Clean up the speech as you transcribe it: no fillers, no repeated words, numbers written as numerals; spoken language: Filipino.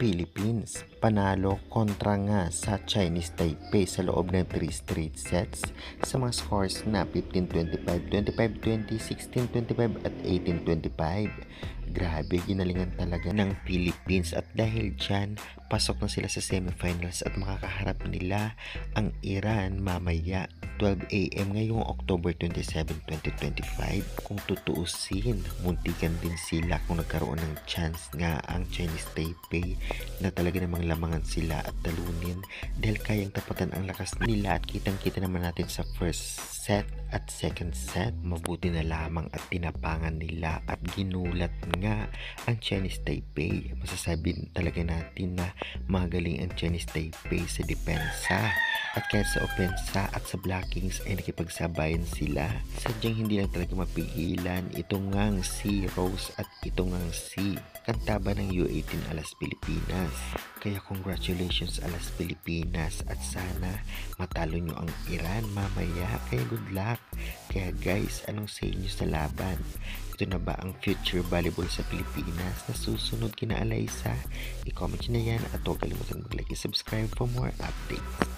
Philippines panalo kontra nga sa Chinese Taipei sa loob ng 3 straight sets sa mga scores na 15-25, 25-20, 16-25 at 18-25. Grabe, ginalingan talaga ng Philippines at dahil dyan, pasok na sila sa semifinals at makakaharap nila ang Iran mamaya 12 AM ngayong October 27, 2025. Kung tutuusin, muntikan din sila kung nagkaroon ng chance nga ang Chinese Taipei na talaga namang lamangan sila at talunin dahil kayang tapatan ang lakas nila at kitang-kita naman natin sa first set at second set. Mabuti na lamang at tinapangan nila at ginulat nga ang Chinese Taipei. Masasabi talaga natin na magaling ang Chinese Taipei sa depensa at kahit sa opensa at sa blockings ay nakipagsabayan sila. Sadyang hindi lang talaga mapigilan ito ngang si Rose at ito ngang si Kantaba ng U18 Alas Pilipinas. Kaya congratulations Alas Pilipinas at sana matalo nyo ang Iran mamaya. Kaya good luck. Kaya guys, anong say nyo sa laban? Ito na ba ang future volleyball sa Pilipinas na susunod kina Alaysa? I-comment nyo na yan at huwag kalimutan mag-like and subscribe for more updates.